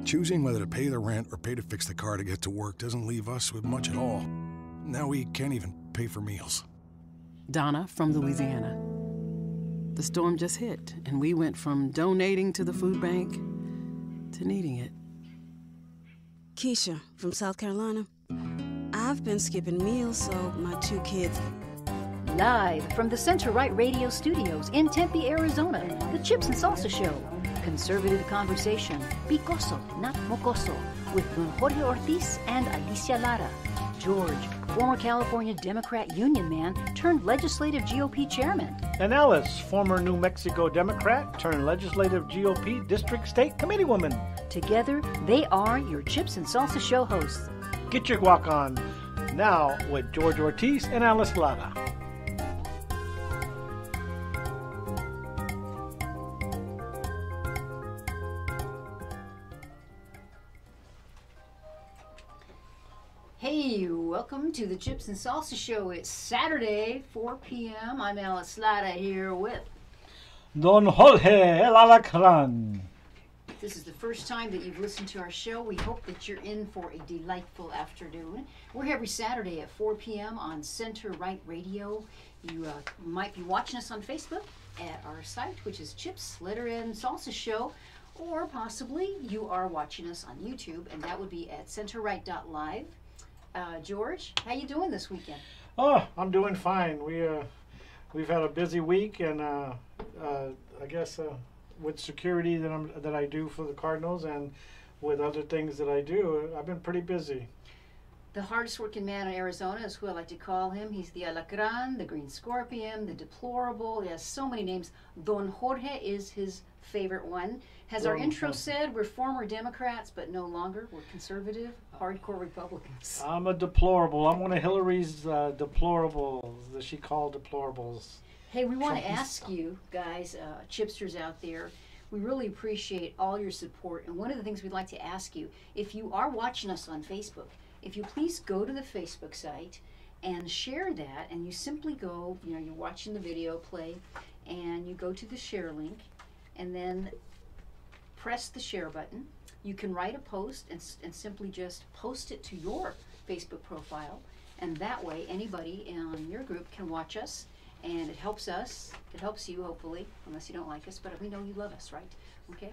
Choosing whether to pay the rent or pay to fix the car to get to work doesn't leave us with much at all. Now we can't even pay for meals. Donna from Louisiana. The storm just hit, and we went from donating to the food bank to needing it. Keisha from South Carolina. I've been skipping meals so my 2 kids... Live from the Center Right Radio Studios in Tempe, Arizona, the Chips and Salsa Show. Conservative conversation, picoso, not mocoso, with Don Jorge Ortiz and Alicia Lara. George, former California Democrat union man turned legislative GOP chairman. And Alice, former New Mexico Democrat turned legislative GOP district state committee woman. Together, they are your Chips and Salsa Show hosts. Get your guac on now with George Ortiz and Alice Lara. Hey, welcome to the Chips and Salsa Show. It's Saturday, 4 p.m. I'm Alice Lara here with... Don Jorge El Alacran. If this is the first time that you've listened to our show, we hope that you're in for a delightful afternoon. We're here every Saturday at 4 p.m. on Center Right Radio. You might be watching us on Facebook at our site, which is Chips, Letter N, Salsa Show, or possibly you are watching us on YouTube, and that would be at centerright.live. George, how you doing this weekend? Oh, I'm doing fine. We've had a busy week, and I guess with security that I do for the Cardinals and with other things that I do, I've been pretty busy. The hardest working man in Arizona is who I like to call him. He's the Alacran, the Green Scorpion, the Deplorable. He has so many names. Don Jorge is his favorite one. As our intro said, we're former Democrats, but no longer. We're conservative, hardcore Republicans. I'm a deplorable. I'm one of Hillary's deplorables that she called deplorables. Hey, we want to ask you guys, chipsters out there, we really appreciate all your support. And one of the things we'd like to ask you, if you are watching us on Facebook, if you please go to the Facebook site and share that, and you simply go, you're watching the video play, and you go to the share link, and then press the share button. You can write a post and simply just post it to your Facebook profile, and that way anybody in your group can watch us, and it helps us, it helps you hopefully, unless you don't like us, but we know you love us, right? Okay?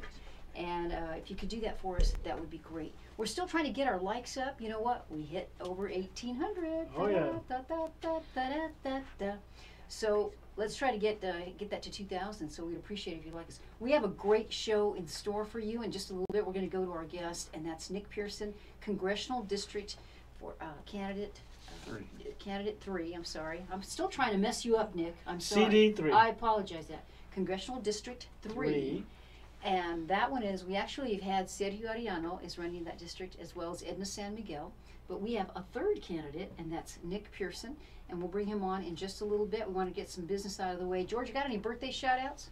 And if you could do that for us, that would be great. We're still trying to get our likes up. You know what? We hit over 1,800. Oh, yeah. So let's try to get that to 2,000. So we'd appreciate it if you like us. We have a great show in store for you. In just a little bit, we're going to go to our guest, and that's Nick Pearson, Congressional District for Candidate 3. I'm sorry. I'm still trying to mess you up, Nick. I'm sorry. CD3. I apologize. That Congressional District 3. And that one is, we actually have had Sergio Arellano is running that district, as well as Edna San Miguel. But we have a third candidate, and that's Nick Pearson. And we'll bring him on in just a little bit. We want to get some business out of the way. George, you got any birthday shout-outs?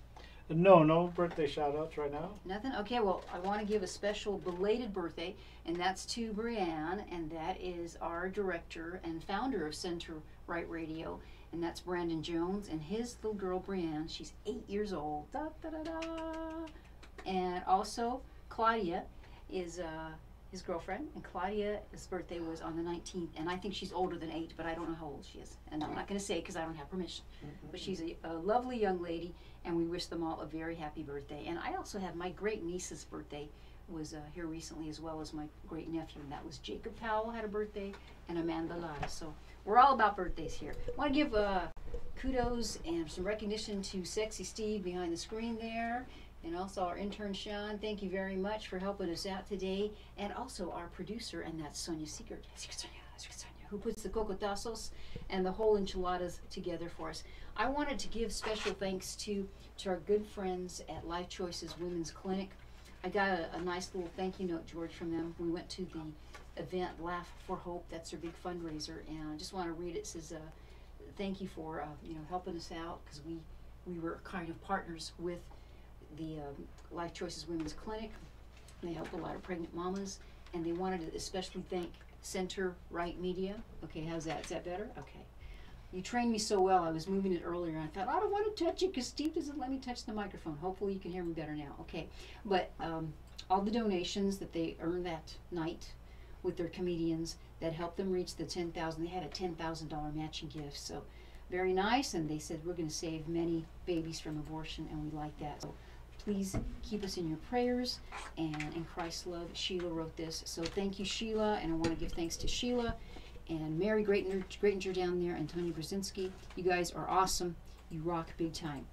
No birthday shout-outs right now. Nothing? Okay, well, I want to give a special belated birthday, and that's to Brianne, and that is our director and founder of Center Right Radio, and that's Brandon Jones, and his little girl, Brianne, she's 8 years old. Da, da, da, da. And also, Claudia is his girlfriend, and Claudia's birthday was on the 19th, and I think she's older than 8, but I don't know how old she is, and I'm not going to say because I don't have permission. But she's a lovely young lady, and we wish them all a very happy birthday. And I also have my great niece's birthday was here recently, as well as my great nephew, and that was Jacob Powell had a birthday, and Amanda Lara. So we're all about birthdays here. I want to give kudos and some recognition to Sexy Steve behind the screen there. And also our intern, Sean, thank you very much for helping us out today. And also our producer, and that's Sonia Siegert, who puts the cocotazos and the whole enchiladas together for us. I wanted to give special thanks to our good friends at Life Choices Women's Clinic. I got a nice little thank you note, George, from them. We went to the event Laugh for Hope. That's their big fundraiser. And I just want to read it. It says, thank you for helping us out, because we were kind of partners with the Life Choices Women's Clinic. They help a lot of pregnant mamas, and they wanted to especially thank Center Right Media. Okay, how's that? Is that better? Okay. You trained me so well. I was moving it earlier, and I thought, I don't want to touch it because Steve doesn't let me touch the microphone. Hopefully you can hear me better now. Okay. But all the donations that they earned that night with their comedians that helped them reach the 10,000. They had a $10,000 matching gift, so very nice. And they said we're going to save many babies from abortion, and we like that. So please keep us in your prayers, and in Christ's love. Sheila wrote this, so thank you, Sheila, and I want to give thanks to Sheila and Mary Greatinger down there and Tony Brzezinski. You guys are awesome. You rock big time.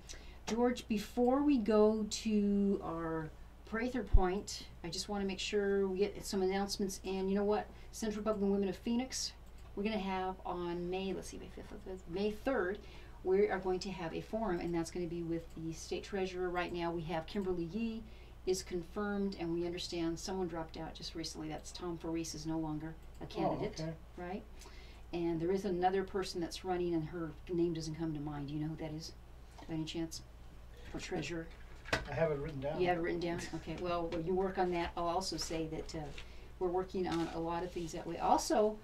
George, before we go to our Prather Point, I just want to make sure we get some announcements. And you know what? Central Republican Women of Phoenix, we're going to have on May 3rd, we are going to have a forum, and that's going to be with the state treasurer. Right now we have Kimberly Yee is confirmed, and we understand someone dropped out just recently. That's Tom Faris is no longer a candidate, right? And there is another person that's running, and her name doesn't come to mind. Do you know who that is, by any chance? For treasurer? I have it written down. You have it written down? Okay. Well, when you work on that, I'll also say that we're working on a lot of things that way. Also,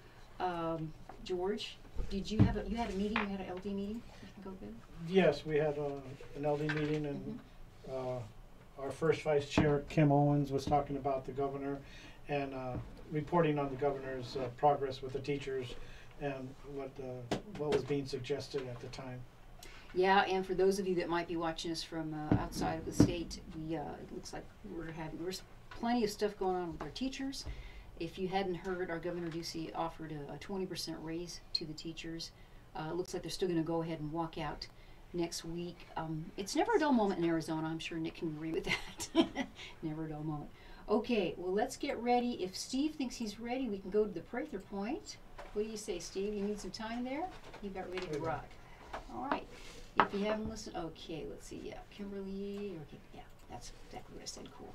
George, did you have you had a meeting? You had an LD meeting? Go good? Yes, we had an LD meeting, and our first vice chair, Kim Owens, was talking about the governor and reporting on the governor's progress with the teachers and what was being suggested at the time. Yeah, and for those of you that might be watching us from outside of the state, we it looks like there's plenty of stuff going on with our teachers. If you hadn't heard, our Governor Ducey offered a 20% raise to the teachers. It looks like they're still going to go ahead and walk out next week. It's never a dull moment in Arizona. I'm sure Nick can agree with that. Never a dull moment. Okay, well, let's get ready. If Steve thinks he's ready, we can go to the Prather Point. What do you say, Steve? You need some time there? You got ready to rock. All right. If you haven't listened, okay, let's see. Yeah, Kimberly. Okay, yeah, that's exactly what I said. Cool.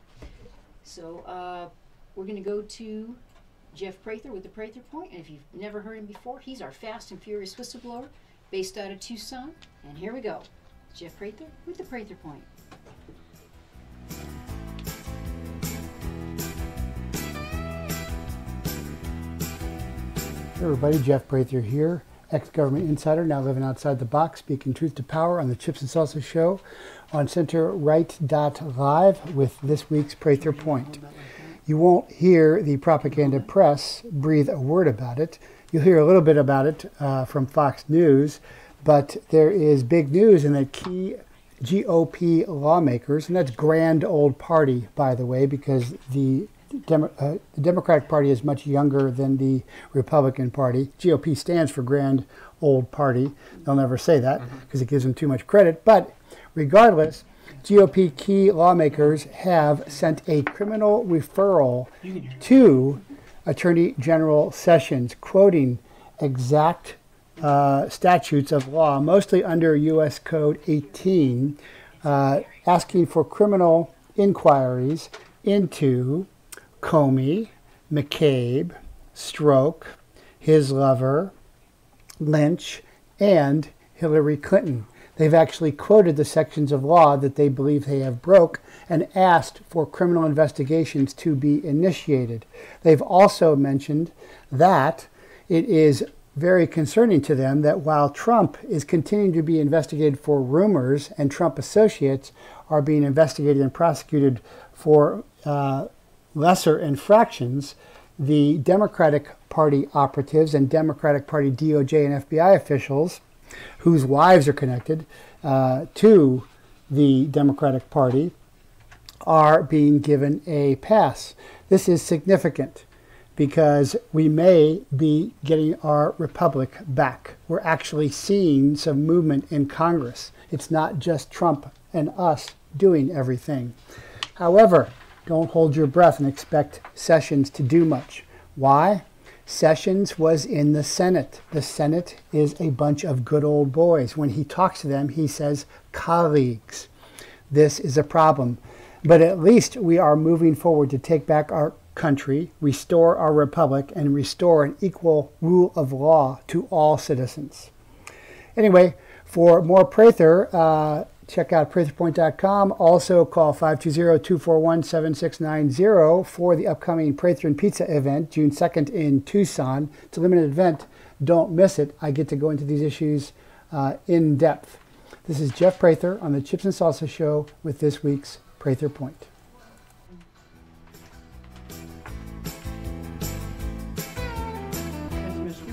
So we're going to go to Jeff Prather with the Prather Point. And if you've never heard him before, he's our fast and furious whistleblower based out of Tucson. And here we go. Jeff Prather with the Prather Point. Hey everybody, Jeff Prather here, ex-government insider, now living outside the box, speaking truth to power on the Chips and Salsa Show on CenterRight.live with this week's Prather Point. You won't hear the propaganda press breathe a word about it. You'll hear a little bit about it from Fox News, but there is big news in that key GOP lawmakers, and that's Grand Old Party, by the way, because the Democratic Party is much younger than the Republican Party. GOP stands for Grand Old Party. They'll never say that because it gives them too much credit. But regardless, GOP key lawmakers have sent a criminal referral to Attorney General Sessions, quoting exact statutes of law, mostly under U.S. Code 18, asking for criminal inquiries into Comey, McCabe, Strzok, his lover, Lynch, and Hillary Clinton. They've actually quoted the sections of law that they believe they have broke and asked for criminal investigations to be initiated. They've also mentioned that it is very concerning to them that while Trump is continuing to be investigated for rumors and Trump associates are being investigated and prosecuted for lesser infractions, the Democratic Party operatives and Democratic Party DOJ and FBI officials whose wives are connected to the Democratic Party are being given a pass. This is significant because we may be getting our republic back. We're actually seeing some movement in Congress. It's not just Trump and us doing everything. However, don't hold your breath and expect Sessions to do much. Why? Sessions was in the Senate. The Senate is a bunch of good old boys. When he talks to them, he says colleagues. This is a problem. But at least we are moving forward to take back our country, restore our republic, and restore an equal rule of law to all citizens. Anyway, for more Prather, check out PratherPoint.com. Also call 520-241-7690 for the upcoming Prather and Pizza event, June 2nd in Tucson. It's a limited event. Don't miss it. I get to go into these issues in depth. This is Jeff Prather on the Chips and Salsa Show with this week's Prather Point.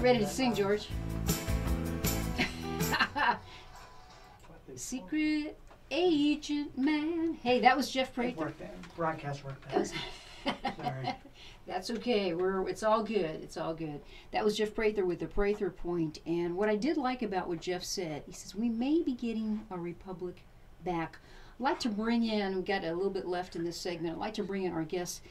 ready to sing, George. Secret agent man. Hey, that was Jeff Prather. Broadcast work band. Sorry. That's okay. It's all good. It's all good. That was Jeff Prather with the Prather Point. And what I did like about what Jeff said, he says, we may be getting a republic back. I'd like to bring in, we've got a little bit left in this segment, I'd like to bring in our guest,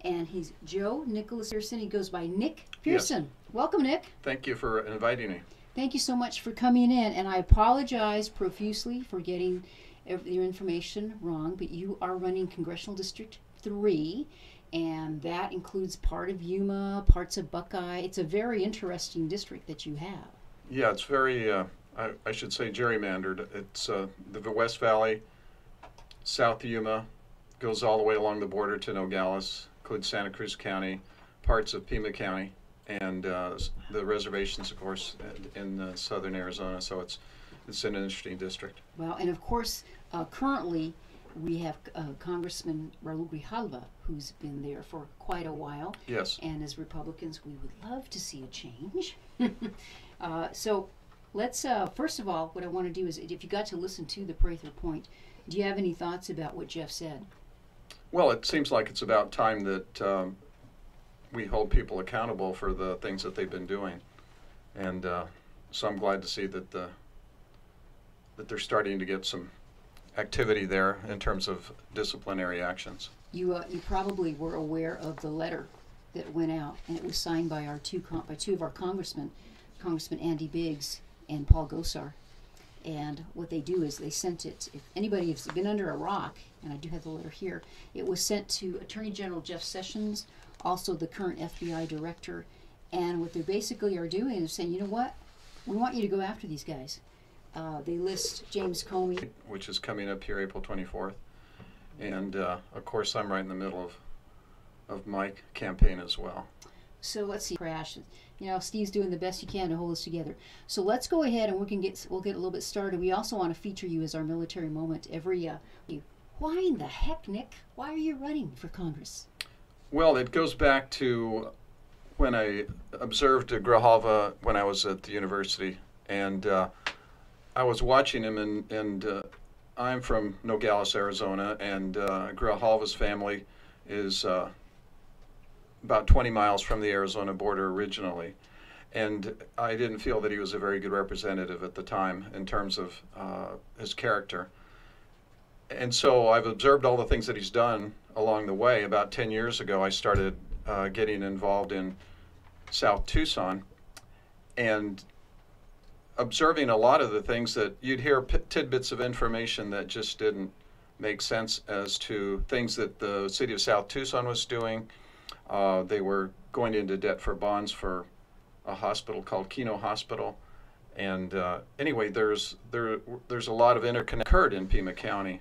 and he's Joe Nicholas Pearson. He goes by Nick Pearson. Yes. Welcome, Nick. Thank you for inviting me. Thank you so much for coming in, and I apologize profusely for getting your information wrong, but you are running Congressional District 3, and that includes part of Yuma, parts of Buckeye. It's a very interesting district that you have. Yeah, it's very, I should say, gerrymandered. It's the West Valley, South Yuma, goes all the way along the border to Nogales, includes Santa Cruz County, parts of Pima County, and the reservations, of course, in southern Arizona. So it's an interesting district. Well, and of course, currently we have Congressman Raul Grijalva, who's been there for quite a while. Yes. And as Republicans, we would love to see a change. So let's, first of all, what I want to do is, if you got to listen to the Prather Point, do you have any thoughts about what Jeff said? Well, it seems like it's about time that we hold people accountable for the things that they've been doing. And so I'm glad to see that that they're starting to get some activity there in terms of disciplinary actions. You probably were aware of the letter that went out, and it was signed by our two of our congressmen, Congressman Andy Biggs and Paul Gosar. And what they do is they sent it, if anybody has been under a rock, and I do have the letter here, it was sent to Attorney General Jeff Sessions, also the current FBI director, and what they basically are doing is saying, you know what, we want you to go after these guys. They list James Comey, which is coming up here April 24th, and of course I'm right in the middle of my campaign as well. So let's see, crash. You know, Steve's doing the best he can to hold us together. So let's go ahead and we'll get a little bit started. We also want to feature you as our military moment every. Why in the heck, Nick? Why are you running for Congress? Well, it goes back to when I observed Grijalva when I was at the university, and I was watching him, and I'm from Nogales, Arizona, and Grijalva's family is about 20 miles from the Arizona border originally. And I didn't feel that he was a very good representative at the time in terms of his character. And so I've observed all the things that he's done along the way. About 10 years ago, I started getting involved in South Tucson and observing a lot of the things that you'd hear tidbits of information that just didn't make sense as to things that the city of South Tucson was doing. They were going into debt for bonds for a hospital called Keno Hospital. And anyway, there's a lot of interconnect occurred in Pima County.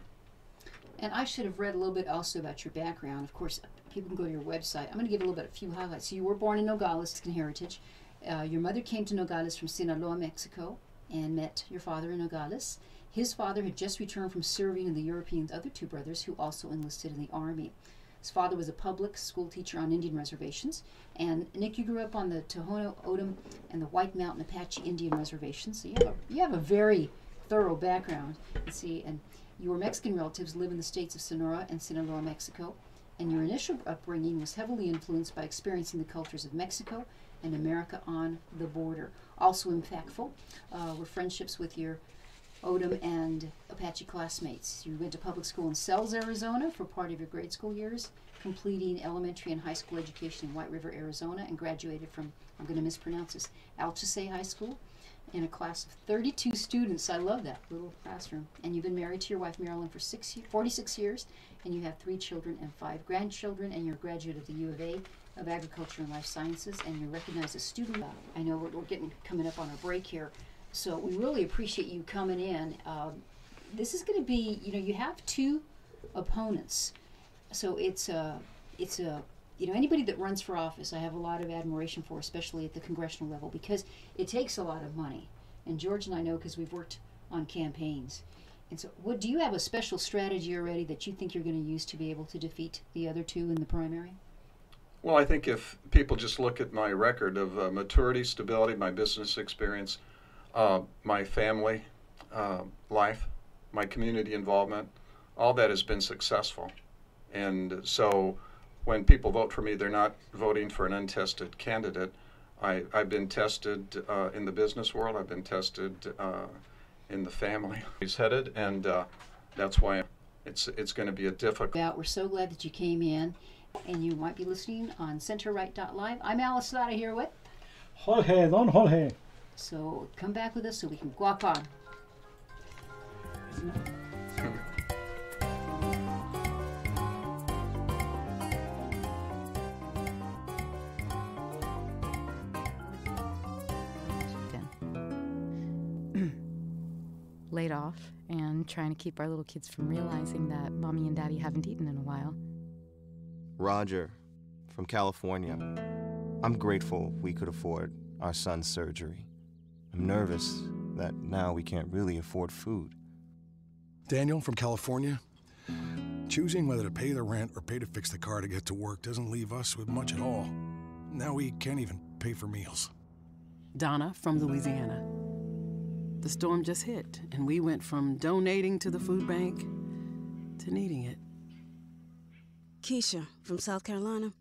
And I should have read a little bit also about your background. Of course, people can go to your website. I'm going to give a few highlights. So you were born in Nogales, Mexican heritage. Your mother came to Nogales from Sinaloa, Mexico, and met your father in Nogales. His father had just returned from serving in the Europeans' other two brothers, who also enlisted in the Army. His father was a public school teacher on Indian reservations. And Nick, you grew up on the Tohono O'odham and the White Mountain Apache Indian reservations. So you have a very thorough background. And your Mexican relatives live in the states of Sonora and Sinaloa, Mexico. And your initial upbringing was heavily influenced by experiencing the cultures of Mexico and America on the border. Also impactful were friendships with your O'odham and Apache classmates. You went to public school in Sells, Arizona for part of your grade school years, completing elementary and high school education in White River, Arizona, and graduated from, I'm going to mispronounce this, Alchese High School in a class of 32 students. I love that little classroom. And you've been married to your wife, Marilyn, for 46 years, and you have 3 children and 5 grandchildren, and you're a graduate of the U of A of Agriculture and Life Sciences, and you're recognized as student. I know we're coming up on our break here. So we really appreciate you coming in. This is going to be, you have 2 opponents. So it's anybody that runs for office, I have a lot of admiration for, especially at the congressional level, because it takes a lot of money. And George and I know because we've worked on campaigns. And so do you have a special strategy already that you think you're going to use to be able to defeat the other 2 in the primary? Well, I think if people just look at my record of maturity, stability, my business experience, my family life, my community involvement, all that has been successful. And so when people vote for me, they're not voting for an untested candidate. I've been tested in the business world. I've been tested in the family. He's headed, and that's why it's going to be a difficult. We're so glad that you came in, and you might be listening on CenterRight.live. I'm Alice Latta here with Jorge, Don Jorge. So come back with us so we can guac on. Laid off and trying to keep our little kids from realizing that mommy and daddy haven't eaten in a while. Roger, from California. I'm grateful we could afford our son's surgery. I'm nervous that now we can't really afford food. Daniel from California. Choosing whether to pay the rent or pay to fix the car to get to work doesn't leave us with much at all. Now we can't even pay for meals. Donna from Louisiana. The storm just hit, and we went from donating to the food bank to needing it. Keisha from South Carolina.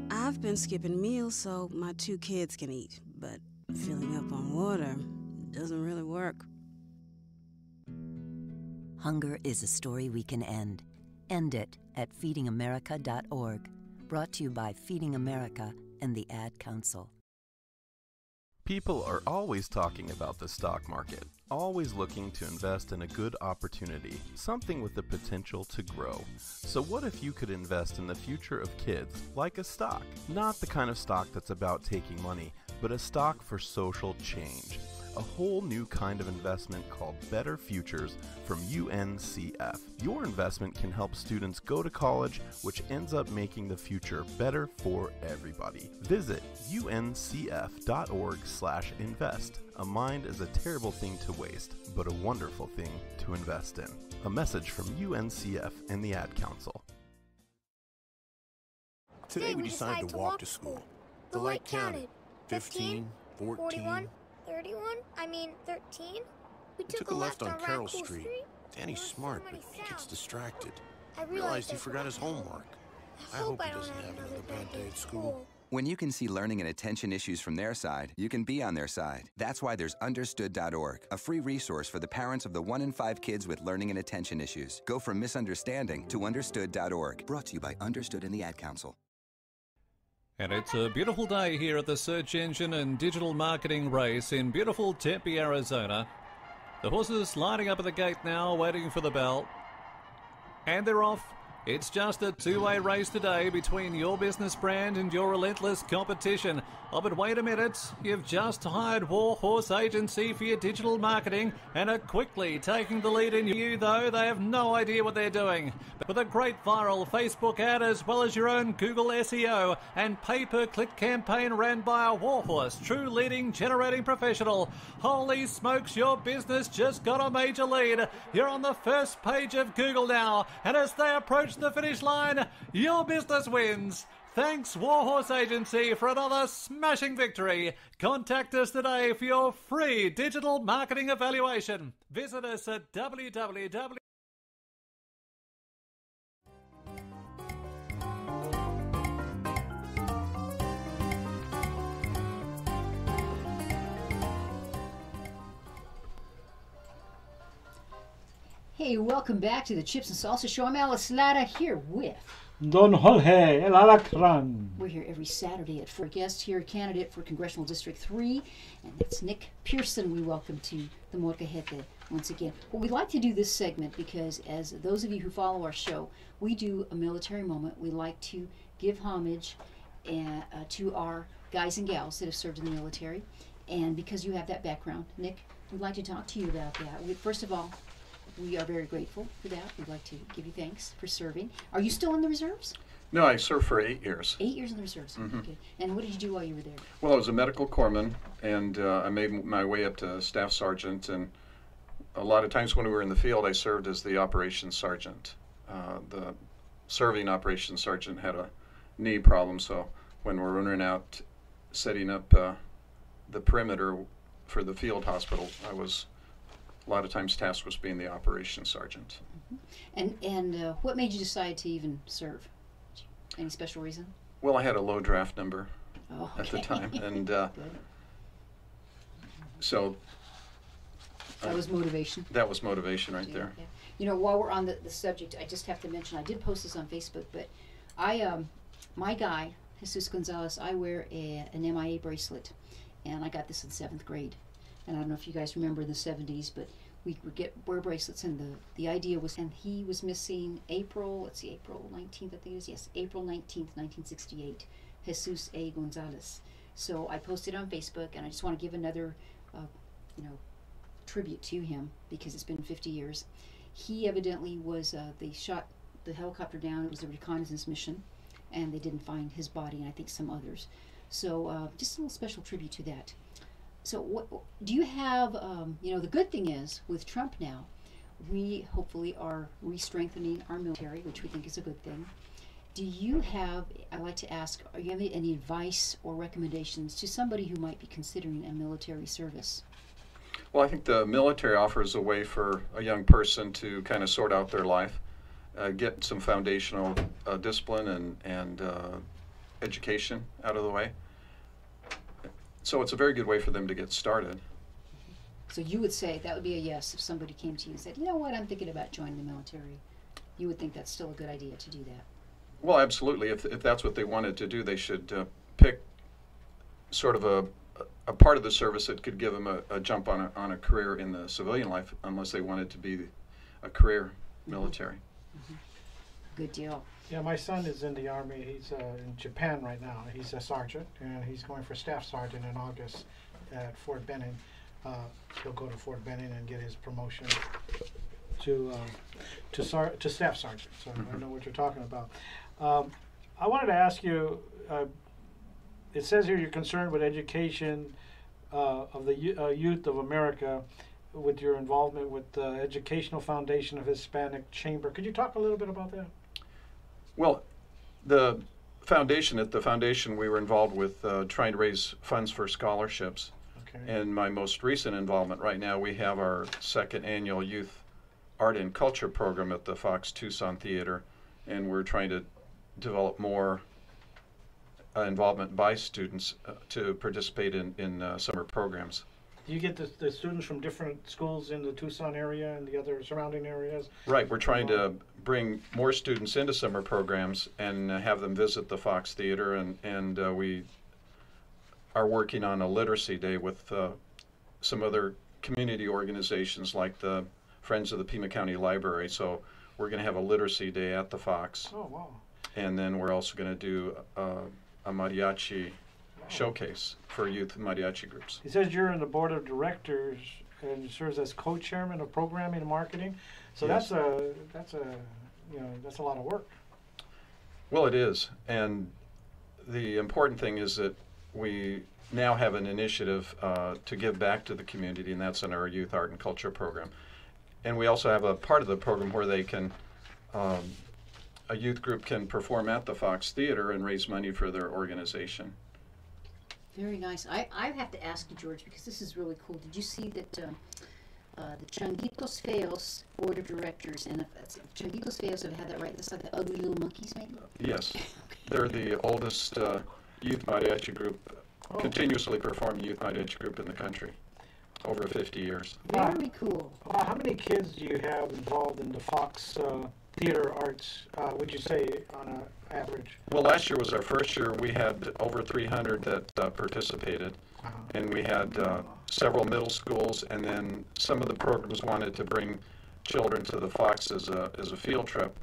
I've been skipping meals so my 2 kids can eat, but filling up on water doesn't really work. Hunger is a story we can end. End it at feedingamerica.org. Brought to you by Feeding America and the Ad Council. People are always talking about the stock market, always looking to invest in a good opportunity, something with the potential to grow. So what if you could invest in the future of kids, like a stock? Not the kind of stock that's about taking money, but a stock for social change. A whole new kind of investment called Better Futures from UNCF. Your investment can help students go to college, which ends up making the future better for everybody. Visit uncf.org/invest. A mind is a terrible thing to waste, but a wonderful thing to invest in. A message from UNCF and the Ad Council. Today we decided to walk to school. The light counted. 15, 14... 41, 31, I mean 13. We took a left on Carroll Raccoon Street. Danny's smart, but he gets distracted. I Realized he forgot his homework. I hope he doesn't have another bad day at school. When you can see learning and attention issues from their side, you can be on their side. That's why there's Understood.org, a free resource for the parents of the 1 in 5 kids with learning and attention issues. Go from misunderstanding to Understood.org. Brought to you by Understood and the Ad Council. And it's a beautiful day here at the Search Engine and Digital Marketing Race in beautiful Tempe, Arizona. The horses lining up at the gate now, waiting for the bell. And they're off. It's just a two-way race today between your business brand and your relentless competition. Oh, but wait a minute. You've just hired Warhorse Agency for your digital marketing and are quickly taking the lead in you, though they have no idea what they're doing. But with a great viral Facebook ad as well as your own Google SEO and pay-per-click campaign ran by a Warhorse, true leading generating professional. Holy smokes, your business just got a major lead. You're on the first page of Google now, and as they approach the finish line, your business wins. Thanks, Warhorse Agency, for another smashing victory. Contact us today for your free digital marketing evaluation. Visit us at www. Hey, welcome back to the Chips and Salsa Show. I'm Alice Latta here with Don Jorge, El Alacran. We're here every Saturday at 4. Guest here, candidate for Congressional District 3, and that's Nick Pearson. We welcome to the Molcajete once again. Well, we like to do this segment because, as those of you who follow our show, we do a military moment. We like to give homage to our guys and gals that have served in the military. And because you have that background, Nick, we'd like to talk to you about that. First of all, we are very grateful for that. We'd like to give you thanks for serving. Are you still in the reserves? No, I served for 8 years. 8 years in the reserves. Mm-hmm. Okay. And what did you do while you were there? Well, I was a medical corpsman, and I made my way up to staff sergeant. And a lot of times when we were in the field, I served as the operations sergeant. The serving operations sergeant had knee problem. So when we're running out setting up the perimeter for the field hospital, I was a lot of times tasked with being the operations sergeant. And what made you decide to even serve? Any special reason? Well, I had a low draft number at the okay. time, and so that was motivation. That was motivation right there. Yeah. You know, while we're on the subject, I just have to mention, I did post this on Facebook, but my guy, Jesus Gonzalez, I wear an MIA bracelet, and I got this in 7th grade. And I don't know if you guys remember in the 70s, but we would wear bracelets, and the idea was, and he was missing April 19th, I think it is, yes, April 19th, 1968, Jesus A. Gonzalez. So I posted on Facebook, and I just want to give another, tribute to him, because it's been 50 years. He evidently was, they shot the helicopter down, it was a reconnaissance mission, and they didn't find his body, and I think some others. So just a little special tribute to that. So what do you have, the good thing is, with Trump now, we hopefully are re-strengthening our military, which we think is a good thing. Do you have, I'd like to ask, are you having any advice or recommendations to somebody who might be considering a military service? Well, I think the military offers a way for a young person to kind of sort out their life, get some foundational discipline and education out of the way. So it's a very good way for them to get started. So you would say that would be a yes if somebody came to you and said, you know what, I'm thinking about joining the military. You would think that's still a good idea to do that? Well, absolutely. If that's what they wanted to do, they should pick sort of a part of the service that could give them a jump on a career in the civilian life, unless they wanted to be a career military. Mm-hmm. Good deal. Yeah, my son is in the Army. He's in Japan right now. He's a sergeant, and he's going for staff sergeant in August at Fort Benning. He'll go to Fort Benning and get his promotion to staff sergeant. So I know what you're talking about. I wanted to ask you, it says here you're concerned with education of the youth of America with your involvement with the Educational Foundation of Hispanic Chamber. Could you talk a little bit about that? Well, at the foundation we were involved with trying to raise funds for scholarships. Okay. And my most recent involvement right now, we have our 2nd annual Youth Art and Culture program at the Fox Tucson Theater, and we're trying to develop more involvement by students to participate in summer programs. Do you get the students from different schools in the Tucson area and the other surrounding areas? Right, we're trying to bring more students into summer programs and have them visit the Fox Theater, and we are working on a literacy day with some other community organizations like the Friends of the Pima County Library. So we're going to have a literacy day at the Fox. Oh, wow. And then we're also going to do a mariachi showcase for youth mariachi groups. He says you're in the board of directors and serves as co-chairman of programming and marketing. So yes. that's a lot of work. Well, it is, and the important thing is that we now have an initiative to give back to the community, and that's in our Youth Art and Culture program. And we also have a part of the program where they can, a youth group can perform at the Fox Theater and raise money for their organization. Very nice. I have to ask you, George, because this is really cool. Did you see that the Changuitos Feos Board of Directors, and Changuitos Feos, have had that right? That's like the ugly little monkeys, maybe? Yes. They're the oldest youth mariachi group, continuously performing youth mariachi group in the country, over 50 years. Very cool. How many kids do you have involved in the Fox Theater Arts, would you say, on an average? Well, last year was our first year. We had over 300 that participated, and we had several middle schools, and then some of the programs wanted to bring children to the Fox as a field trip.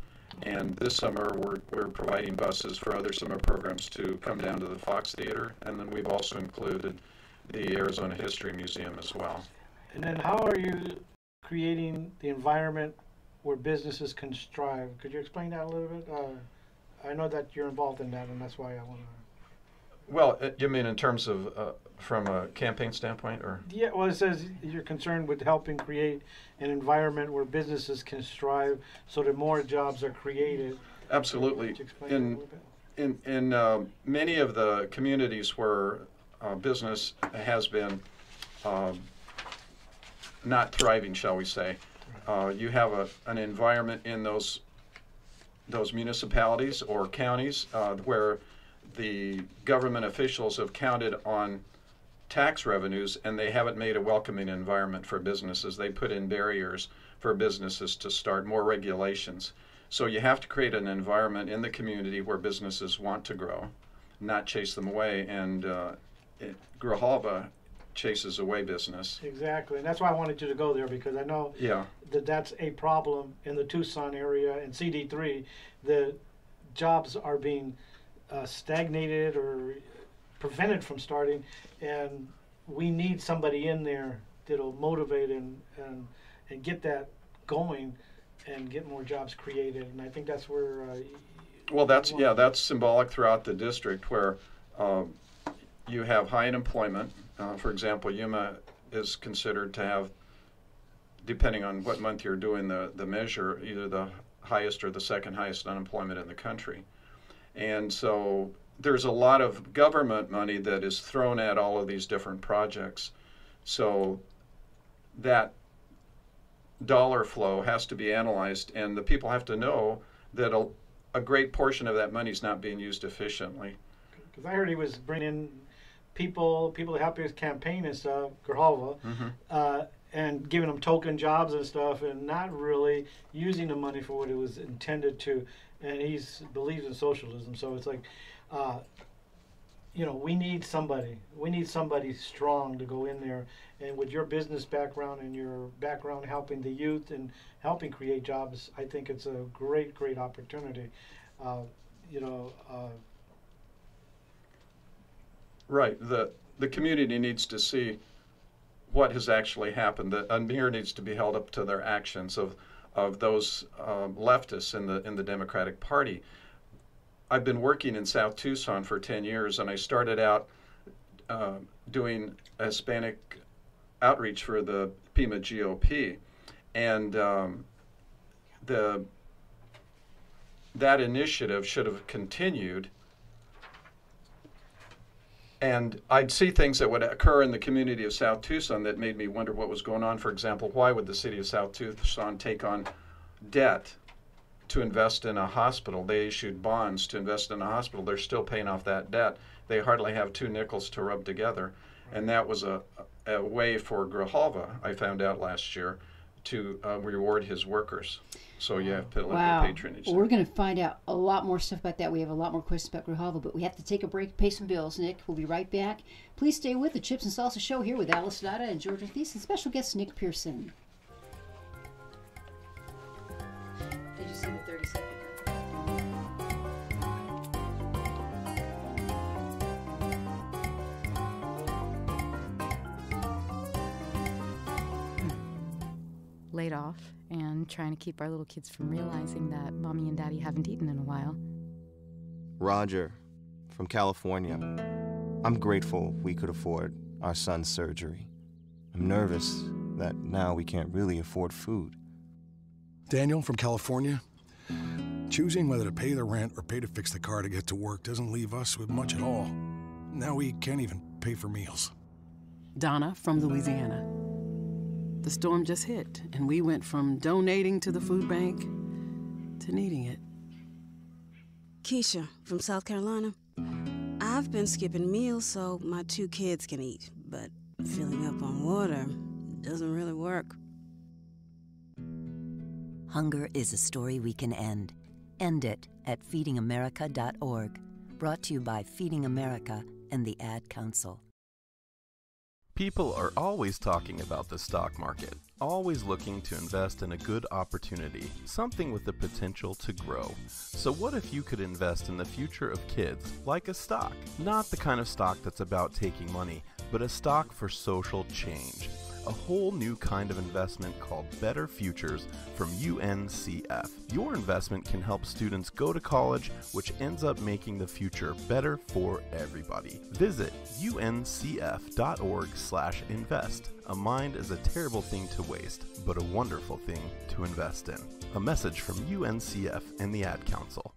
And this summer, we're providing buses for other summer programs to come down to the Fox Theater, and then we've also included the Arizona History Museum as well. And then how are you creating the environment where businesses can strive? Could you explain that a little bit? I know that you're involved in that, and that's why I want to... Well, you mean in terms of from a campaign standpoint, or? Yeah, well, it says you're concerned with helping create an environment where businesses can strive so that more jobs are created. Absolutely. in many of the communities where business has been not thriving, shall we say, you have an environment in those municipalities or counties where the government officials have counted on tax revenues, and they haven't made a welcoming environment for businesses. They put in barriers for businesses to start, more regulations. So you have to create an environment in the community where businesses want to grow, not chase them away. And Grijalva chases away business. Exactly, and that's why I wanted you to go there, because I know that that's a problem in the Tucson area and CD3. The jobs are being stagnated or prevented from starting, and we need somebody in there that'll motivate and get that going and get more jobs created. And I think that's where well, that's symbolic throughout the district, where you have high unemployment. For example, Yuma is considered to have, depending on what month you're doing the measure, either the highest or the second highest unemployment in the country. And so there's a lot of government money that is thrown at all of these different projects. So that dollar flow has to be analyzed, and the people have to know that a great portion of that money is not being used efficiently. Because I heard he was bringing people to help his campaign and stuff, Grijalva, and giving them token jobs and stuff, and not really using the money for what it was intended to. And he believes in socialism, so it's like, you know, we need somebody strong to go in there. And with your business background and your background helping the youth and helping create jobs, I think it's a great opportunity. Right. The community needs to see what has actually happened. A mirror needs to be held up to their actions of those leftists in the Democratic Party. I've been working in South Tucson for 10 years, and I started out doing Hispanic outreach for the Pima GOP, and that initiative should have continued. And I'd see things that would occur in the community of South Tucson that made me wonder what was going on. For example, why would the city of South Tucson take on debt to invest in a hospital? They issued bonds to invest in a hospital. They're still paying off that debt. They hardly have two nickels to rub together. And that was a way for Grijalva, I found out last year, to reward his workers. So you have political patronage. Well, we're going to find out a lot more stuff about that. We have a lot more questions about Grijalva, but we have to take a break, pay some bills. Nick, we'll be right back. Please stay with the Chips and Salsa Show here with Alice Dada and Georgia Thies and special guest Nick Pearson. Did you see the 30 seconds? Laid off and trying to keep our little kids from realizing that mommy and daddy haven't eaten in a while. Roger, from California. I'm grateful we could afford our son's surgery. I'm nervous that now we can't really afford food. Daniel from California. Choosing whether to pay the rent or pay to fix the car to get to work doesn't leave us with much at all. Now we can't even pay for meals. Donna from Louisiana. The storm just hit, and we went from donating to the food bank to needing it. Keisha from South Carolina. I've been skipping meals so my 2 kids can eat, but filling up on water doesn't really work. Hunger is a story we can end. End it at feedingamerica.org. Brought to you by Feeding America and the Ad Council. People are always talking about the stock market, always looking to invest in a good opportunity, something with the potential to grow. So what if you could invest in the future of kids, like a stock? Not the kind of stock that's about taking money, but a stock for social change. A whole new kind of investment called Better Futures from UNCF. Your investment can help students go to college, which ends up making the future better for everybody. Visit uncf.org/invest. A mind is a terrible thing to waste, but a wonderful thing to invest in. A message from UNCF and the Ad Council.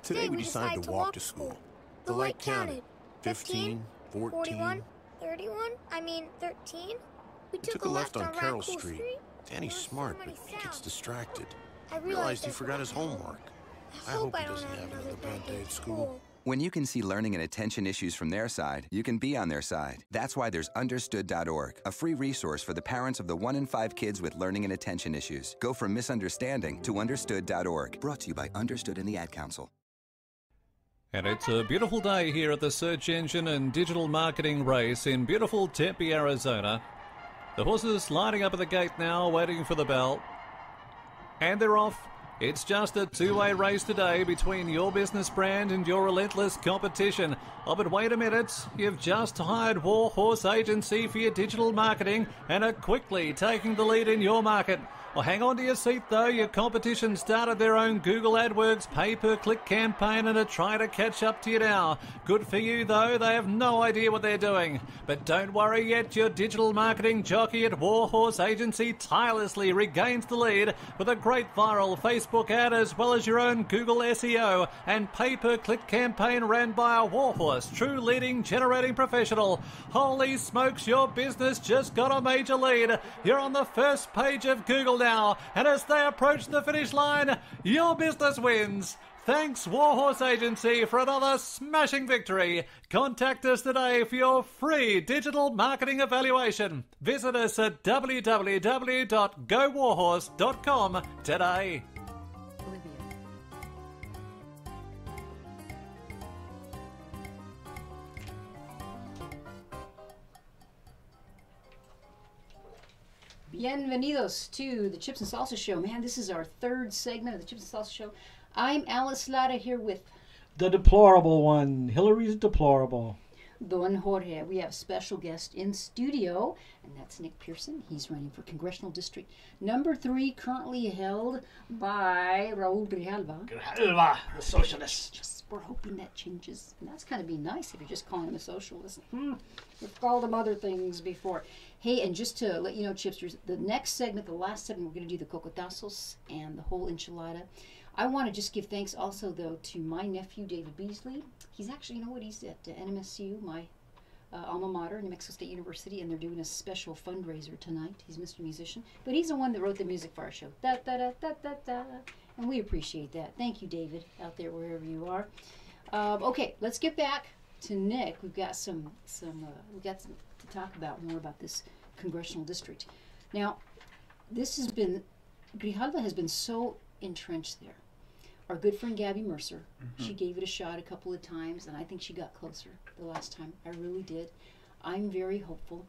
Today we decided to walk to school. The light counted. 15, 14. 41, 31, I mean 13. We took a left on Carroll Street. Danny's smart, but he gets distracted. I Realized he forgot his homework. I hope he doesn't have another bad day at school. When you can see learning and attention issues from their side, you can be on their side. That's why there's Understood.org, a free resource for the parents of the 1 in 5 kids with learning and attention issues. Go from misunderstanding to Understood.org. Brought to you by Understood and the Ad Council. And it's a beautiful day here at the Search Engine and Digital Marketing Race in beautiful Tempe, Arizona. The horses lining up at the gate now, waiting for the bell. And they're off. It's just a two-way race today between your business brand and your relentless competition. Oh, but wait a minute. You've just hired Warhorse Agency for your digital marketing and are quickly taking the lead in your market. Well, hang on to your seat, though. Your competition started their own Google AdWords pay-per-click campaign and are trying to catch up to you now. Good for you, though. They have no idea what they're doing. But don't worry yet. Your digital marketing jockey at Warhorse Agency tirelessly regains the lead with a great viral Facebook ad as well as your own Google SEO and pay-per-click campaign ran by a Warhorse, true leading generating professional. Holy smokes, your business just got a major lead. You're on the first page of Google now, and as they approach the finish line, your business wins. Thanks, Warhorse Agency, for another smashing victory. Contact us today for your free digital marketing evaluation. Visit us at www.gowarhorse.com today. Bienvenidos to the Chips and Salsa Show. Man, this is our third segment of the Chips and Salsa Show. I'm Alice Lara here with the deplorable one. Hillary's deplorable. Don Jorge. We have a special guest in studio, and that's Nick Pearson. He's running for Congressional District number 3, currently held by Raul Grijalva. Grijalva, the socialist. We're hoping that changes. And that's kind of be nice if you're just calling him a socialist. We've called him other things before. Hey, and just to let you know, Chipsters, the next segment, the last segment, we're going to do the cocotazos and the whole enchilada. I want to just give thanks also, though, to my nephew, David Beasley. He's actually, you know what, he's at NMSU, my alma mater, New Mexico State University, and they're doing a special fundraiser tonight. He's Mr. Musician. But he's the one that wrote the music for our show. Da, da, da, da, da, da. And we appreciate that. Thank you, David, out there wherever you are. Okay, let's get back to Nick. We've got some to talk about more about this congressional district. Now, this has been, Grijalva has been so entrenched there. Our good friend Gabby Mercer, she gave it a shot a couple of times, and I think she got closer the last time. I really did. I'm very hopeful.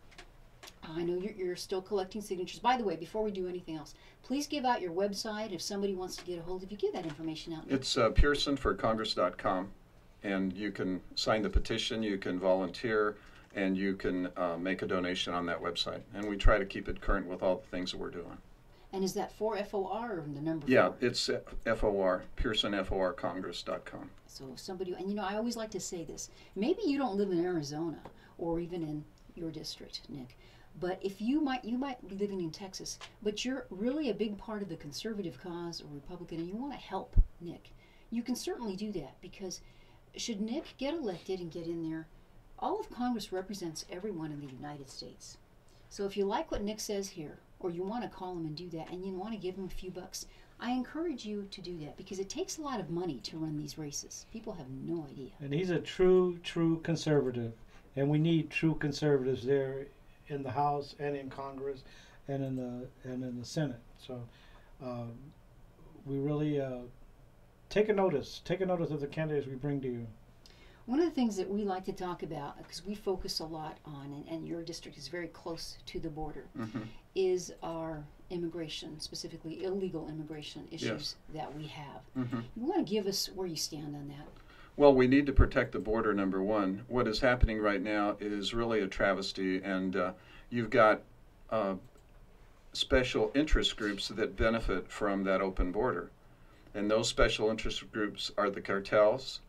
I know you're still collecting signatures. By the way, before we do anything else, please give out your website if somebody wants to get a hold of you. Give that information out. It's PearsonForCongress.com, and you can sign the petition, you can volunteer, and you can make a donation on that website. And we try to keep it current with all the things that we're doing. And is that for FOR or the number 4? Yeah, it's FOR, PearsonFORCongress.com. So if somebody, and you know, I always like to say this, maybe you don't live in Arizona or even in your district, Nick, but if you might be living in Texas, but you're really a big part of the conservative cause or Republican and you want to help Nick, you can certainly do that, because should Nick get elected and get in there, all of Congress represents everyone in the United States. So if you like what Nick says here, or you want to call him and do that, and you want to give him a few bucks, I encourage you to do that, because it takes a lot of money to run these races. People have no idea. And he's a true conservative, and we need true conservatives there in the House and in Congress and in the Senate. So we really take a notice of the candidates we bring to you. One of the things that we like to talk about, because we focus a lot on, and your district is very close to the border, is our immigration, specifically illegal immigration issues that we have. You want to give us where you stand on that? Well, we need to protect the border, number one. What is happening right now is really a travesty, and you've got special interest groups that benefit from that open border. And those special interest groups are the cartels,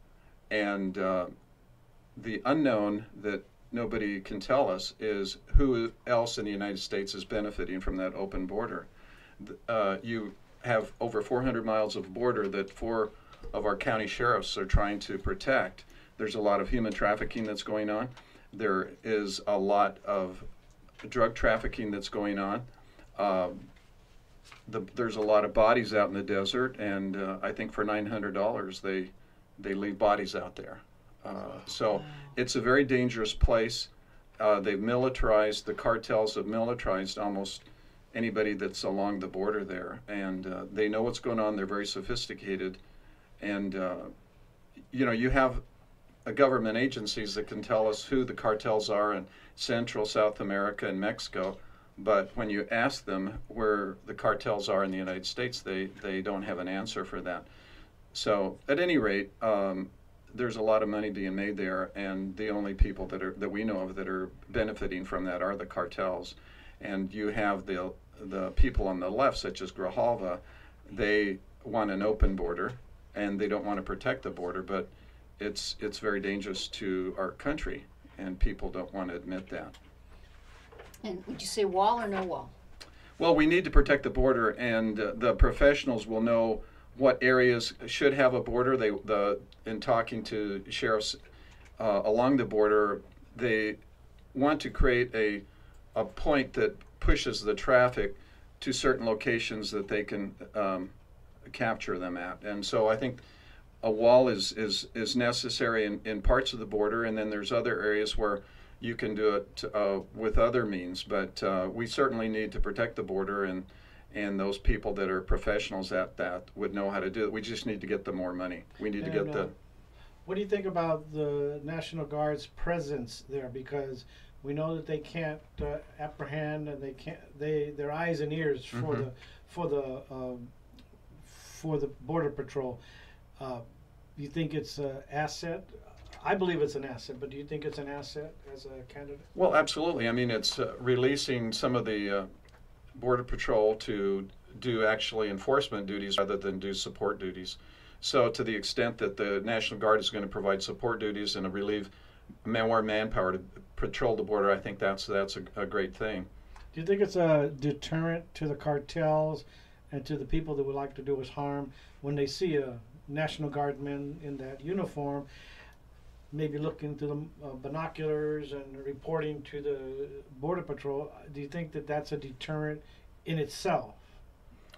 and the unknown that nobody can tell us is who else in the United States is benefiting from that open border. You have over 400 miles of border that 4 of our county sheriffs are trying to protect. There's a lot of human trafficking that's going on. There is a lot of drug trafficking that's going on. There's a lot of bodies out in the desert, and I think for $900 they leave bodies out there. So it's a very dangerous place. They've militarized, the cartels have militarized almost anybody that's along the border there, and they know what's going on. They're very sophisticated, and you know, you have government agencies that can tell us who the cartels are in Central, South America, and Mexico, but when you ask them where the cartels are in the United States, they don't have an answer for that. So at any rate, there's a lot of money being made there, and the only people that we know of that are benefiting from that are the cartels. And you have the people on the left, such as Grijalva, they want an open border, and they don't want to protect the border, but it's very dangerous to our country, and people don't want to admit that. And would you say wall or no wall? Well, we need to protect the border, and the professionals will know what areas should have a border. In talking to sheriffs along the border, they want to create a point that pushes the traffic to certain locations that they can capture them at. And so I think a wall is necessary in parts of the border, and then there's other areas where you can do it with other means. But we certainly need to protect the border, and those people that are professionals at that would know how to do it. We just need to get them more money. We need to get the... What do you think about the National Guard's presence there? Because we know that they can't apprehend, and their eyes and ears for the Border Patrol. You think it's an asset? I believe it's an asset, but do you think it's an asset as a candidate? Well, absolutely. I mean, it's releasing some of the Border Patrol to do actually enforcement duties rather than do support duties. So to the extent that the National Guard is going to provide support duties and relieve more manpower to patrol the border, I think that's a great thing. Do you think it's a deterrent to the cartels and to the people that would like to do us harm when they see a National Guardman in that uniform, maybe looking through the binoculars and reporting to the Border Patrol? Do you think that that's a deterrent in itself?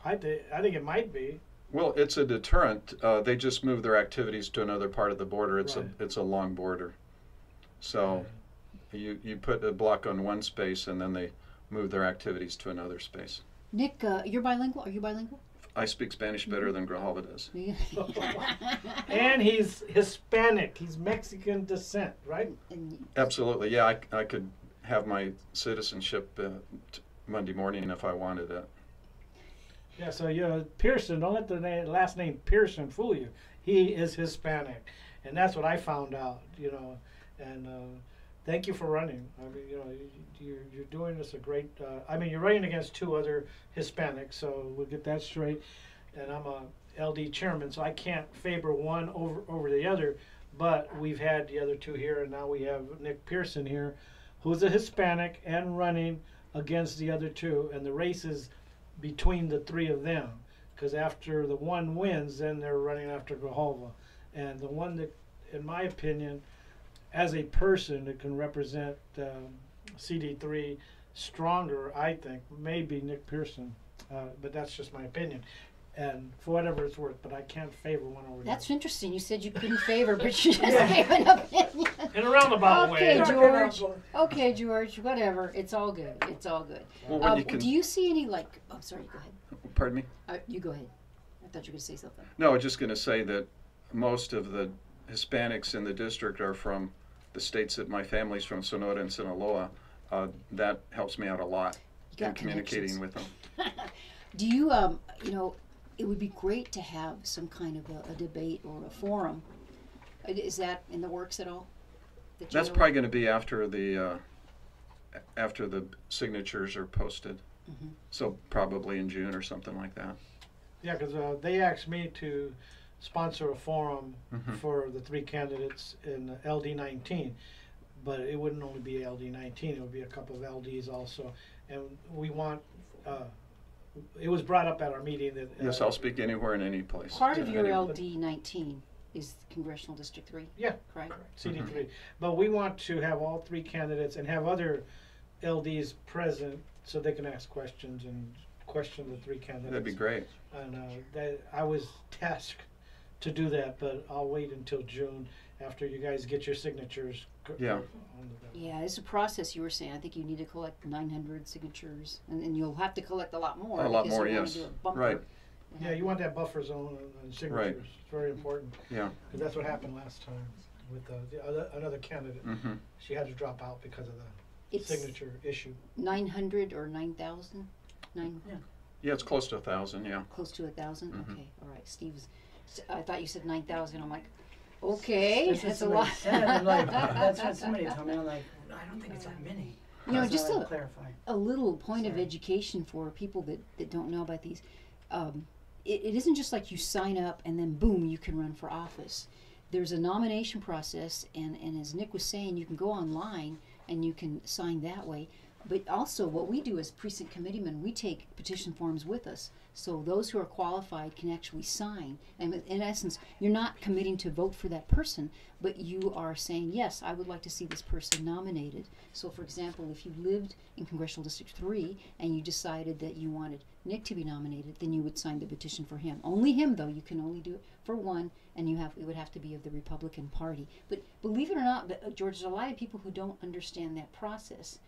I think it might be. Well, it's a deterrent. They just move their activities to another part of the border. It's a long border. So you put a block on one space, and then they move their activities to another space. Nick, you're bilingual? Are you bilingual? I speak Spanish better than Grijalva does. And he's Hispanic. He's Mexican descent, right? Absolutely. Yeah, I could have my citizenship Monday morning if I wanted it. Yeah, so Pearson, don't let the last name Pearson fool you. He is Hispanic, and that's what I found out, and thank you for running. I mean, you're doing us a great, you're running against two other Hispanics, so we'll get that straight, and I'm a LD chairman, so I can't favor one over the other, but we've had the other two here, and now we have Nick Pearson here, who's a Hispanic and running against the other two, and the race is between the three of them, because after the one wins, then they're running after Grijalva, and the one that, in my opinion, as a person that can represent CD3 stronger, I think, maybe Nick Pearson, but that's just my opinion, and for whatever it's worth, but I can't favor one over the other. That's interesting. You said you couldn't favor, but you just gave an opinion. In a roundabout way. Okay, George. Okay, George. Whatever. It's all good. It's all good. Well, do you see any, oh, sorry, go ahead. Pardon me? You go ahead. I thought you were going to say something. No, I was just going to say that most of the Hispanics in the district are from the states that my family's from, Sonora and Sinaloa. That helps me out a lot in communicating with them. Do you, it would be great to have some kind of a debate or a forum. Is that in the works at all? That's probably going to be after the signatures are posted. Mm-hmm. So probably in June or something like that. Yeah, because they asked me to sponsor a forum for the three candidates in LD19, but it wouldn't only be LD19, it would be a couple of LDs also, and we want it was brought up at our meeting that. Yes, I'll speak anywhere in any place. Part of your Anywhere. LD 19 is Congressional District 3. Yeah, correct. CD3. But we want to have all 3 candidates and have other LDs present so they can ask questions and question the 3 candidates. That'd be great. And that I was tasked to do that, but I'll wait until June after you guys get your signatures. Yeah. Yeah, it's a process. You were saying. I think you need to collect 900 signatures, and you'll have to collect a lot more. A lot because more, you wanna yes. do a bumper. Right. Yeah, you want that buffer zone and signatures. Right. It's very important. Yeah. Because that's what happened last time with another candidate. Mhm. She had to drop out because of the signature issue. 900 or 9,000? Yeah, it's close to 1,000. Yeah. Close to 1,000. Mhm. Okay, all right. Steve's. I thought you said 9,000. I'm like, okay, That's what that's a somebody lot. said. I'm like, that's what somebody told me. I'm like, I don't think it's that many. You know, So just I a, clarify. a little point of education for people that don't know about these. It isn't just like you sign up and then boom, you can run for office. There's a nomination process, and as Nick was saying, you can go online and you can sign that way. But also what we do as precinct committeemen, we take petition forms with us. So those who are qualified can actually sign. And in essence, you're not committing to vote for that person, but you are saying, yes, I would like to see this person nominated. So for example, if you lived in Congressional District 3 and you decided that you wanted Nick to be nominated, then you would sign the petition for him. Only him, though. You can only do it for one, and it would have to be of the Republican Party. But believe it or not, George, there's a lot of people who don't understand that process.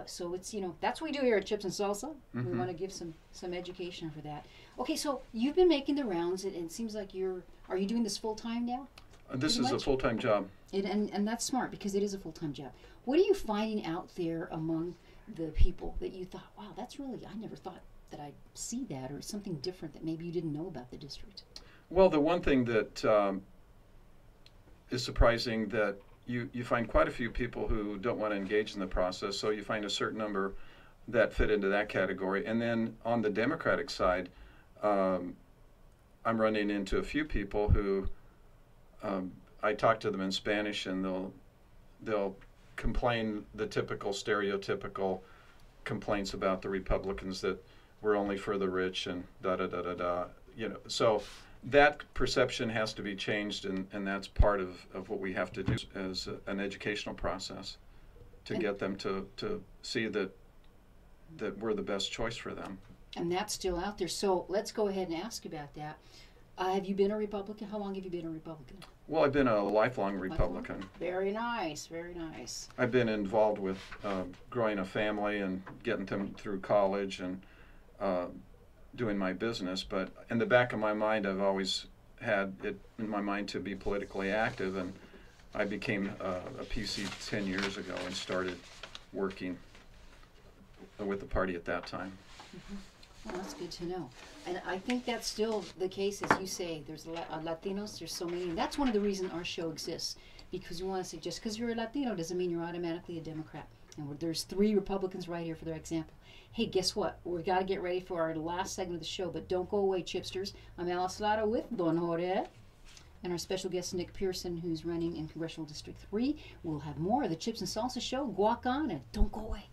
So it's, that's what we do here at Chips and Salsa. We Mhm. want to give some education for that. Okay, so you've been making the rounds, and it seems like are you doing this full time now? This Pretty is a much? full-time job. And that's smart because it is a full-time job. What are you finding out there among the people that you thought, wow, I never thought that I'd see that, or something different that maybe you didn't know about the district? Well, the one thing that is surprising that you find quite a few people who don't want to engage in the process, so you find a certain number that fit into that category. And then on the Democratic side, I'm running into a few people who I talk to them in Spanish, and they'll complain the typical stereotypical complaints about the Republicans that we're only for the rich and da-da-da-da-da. So that perception has to be changed, and that's part of what we have to do as an educational process to get them to see that we're the best choice for them. And that's still out there. So let's go ahead and ask about that. Have you been a Republican? How long have you been a Republican? Well, I've been a lifelong Republican. Very nice, very nice. I've been involved with growing a family and getting them through college and doing my business, but in the back of my mind, I've always had it in my mind to be politically active, and I became a PC 10 years ago and started working with the party at that time. Mm-hmm. Well, that's good to know. And I think that's still the case, as you say. There's Latinos, there's so many, and that's one of the reasons our show exists, because we want to say just because you're a Latino doesn't mean you're automatically a Democrat. And there's 3 Republicans right here for their example. Hey, guess what? We've got to get ready for our last segment of the show, but don't go away, Chipsters. I'm Alice Lara with Don Jorge and our special guest, Nick Pearson, who's running in Congressional District 3. We'll have more of the Chips and Salsa show. Guac on, and don't go away.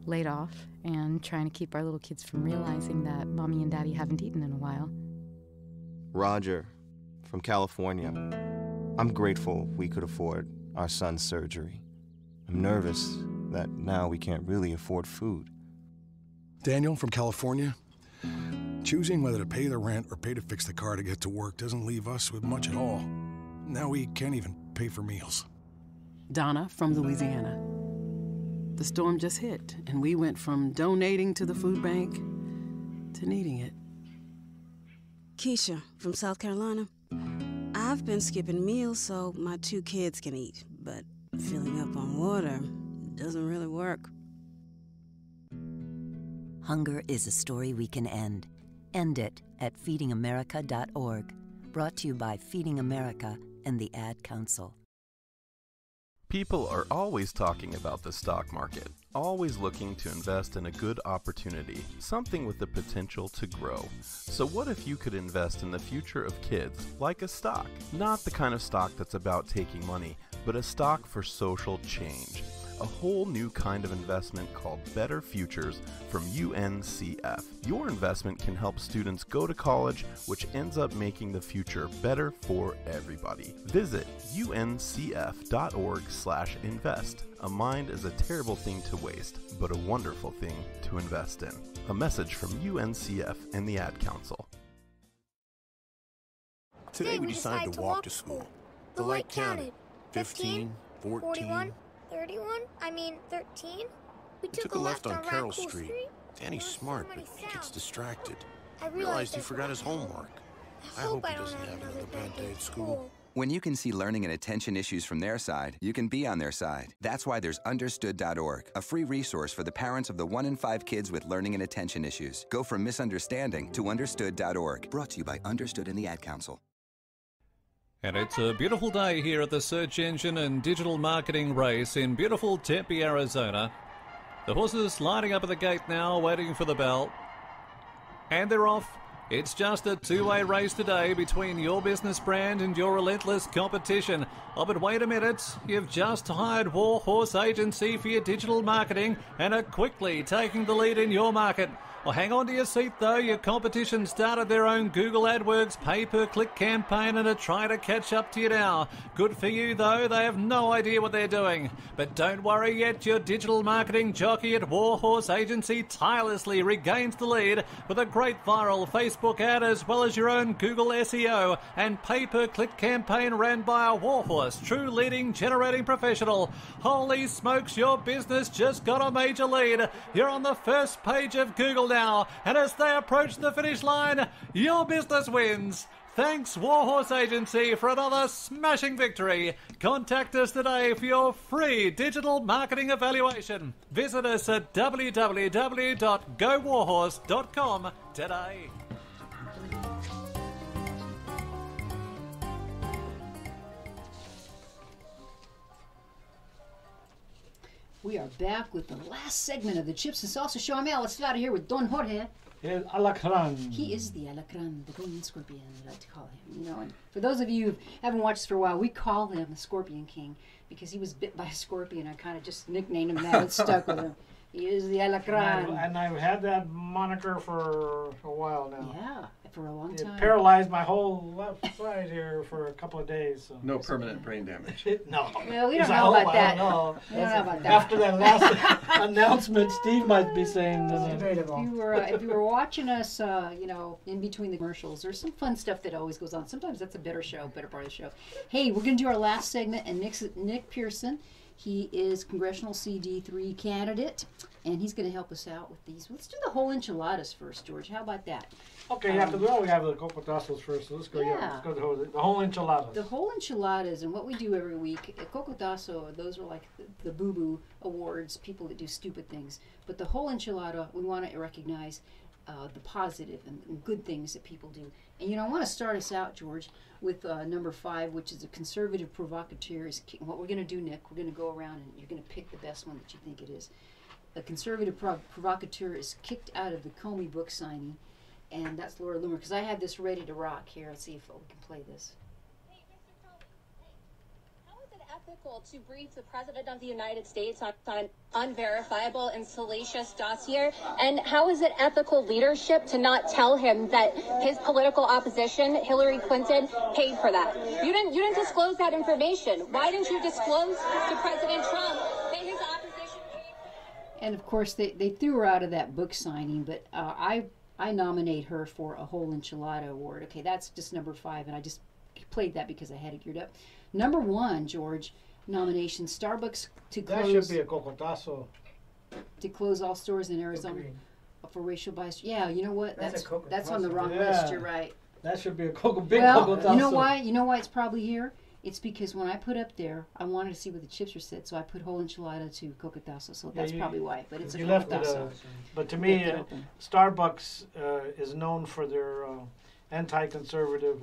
Laid off and trying to keep our little kids from realizing that mommy and daddy haven't eaten in a while. Roger, from California. I'm grateful we could afford our son's surgery. I'm nervous that now we can't really afford food. Daniel from California. Choosing whether to pay the rent or pay to fix the car to get to work doesn't leave us with much at all. Now we can't even pay for meals. Donna from Louisiana. The storm just hit, and we went from donating to the food bank to needing it. Keisha from South Carolina. I've been skipping meals so my 2 kids can eat, but filling up on water doesn't really work. Hunger is a story we can end. End it at feedingamerica.org. Brought to you by Feeding America and the Ad Council. People are always talking about the stock market, always looking to invest in a good opportunity, something with the potential to grow. So what if you could invest in the future of kids like a stock? Not the kind of stock that's about taking money, but a stock for social change. A whole new kind of investment called Better Futures from UNCF. Your investment can help students go to college, which ends up making the future better for everybody. Visit uncf.org/invest. A mind is a terrible thing to waste, but a wonderful thing to invest in. A message from UNCF and the Ad Council. Today we decided to walk to school. The light counted. 15, 14... 41, 31, I mean 13. We took a left on Carroll Street. Danny's smart, but he gets distracted. I realized he forgot his homework. I hope he doesn't have another bad day at school. When you can see learning and attention issues from their side, you can be on their side. That's why there's Understood.org, a free resource for the parents of the 1 in 5 kids with learning and attention issues. Go from misunderstanding to Understood.org. Brought to you by Understood and the Ad Council. And it's a beautiful day here at the Search Engine and Digital Marketing Race in beautiful Tempe, Arizona. The horses lining up at the gate now, waiting for the bell. And they're off. It's just a two-way race today between your business brand and your relentless competition. Oh, but wait a minute. You've just hired Warhorse Agency for your digital marketing and are quickly taking the lead in your market. Well, hang on to your seat, though. Your competition started their own Google AdWords pay-per-click campaign and are trying to catch up to you now. Good for you, though. They have no idea what they're doing. But don't worry yet. Your digital marketing jockey at Warhorse Agency tirelessly regains the lead with a great viral Facebook ad as well as your own Google SEO and pay-per-click campaign ran by a Warhorse, true leading generating professional. Holy smokes, your business just got a major lead. You're on the first page of Google now, and as they approach the finish line, your business wins. Thanks, Warhorse Agency, for another smashing victory. Contact us today for your free digital marketing evaluation. Visit us at www.gowarhorse.com today. We are back with the last segment of the Chips and Salsa Show. I'm Alice Slaughter here with Don Jorge. El Alacran. He is the Alacran, the golden scorpion, I like to call him. You know, and for those of you who haven't watched us for a while, we call him the Scorpion King because he was bit by a scorpion. I kind of just nicknamed him that. It stuck with him. He is the Alacran. And I've had that moniker for a while now. Yeah, for a long time. It paralyzed my whole left side here for a couple of days. So. No permanent brain damage. No. Well, we don't know about that. I don't know. We don't know about that. After that last announcement, Steve might be saying that. If you were watching us, you know, in between the commercials, there's some fun stuff that always goes on. Sometimes that's a better part of the show. Hey, we're going to do our last segment, and Nick Pearson, he is Congressional CD3 candidate, and he's going to help us out with these. Let's do the whole enchiladas first, George. How about that? Okay, we have the cocotazos first. So let's go. Yeah, let's go to the whole enchiladas. The whole enchiladas, and what we do every week. A cocotazo, those are like the boo-boo awards, people that do stupid things. But the whole enchilada, we want to recognize the positive and good things that people do. And you know, I want to start us out, George, with number 5, which is a conservative provocateur. What we're going to do, Nick, we're going to go around and you're going to pick the best one that you think it is. A conservative provocateur is kicked out of the Comey book signing, and that's Laura Loomer. Because I have this ready to rock here. Let's see if we can play this. Ethical to brief the President of the United States on an unverifiable and salacious dossier? And how is it ethical leadership to not tell him that his political opposition, Hillary Clinton, paid for that? You didn't disclose that information. Why didn't you disclose to President Trump that his opposition paid? And of course, they threw her out of that book signing, but I nominate her for a whole enchilada award. Okay, that's just number 5, and I just played that because I had it geared up. Number 1, George, nomination, Starbucks to close. That should be a cocotazo. To close all stores in Arizona for racial bias. Yeah, you know what? That's on the wrong list. You're right. That should be a big cocotazo. You know why? You know why it's probably here? It's because when I put up there, I wanted to see what the chips were said, so I put whole enchilada to cocotazo. So that's probably why. But it's a cocotazo. But to me, Starbucks is known for their anti-conservative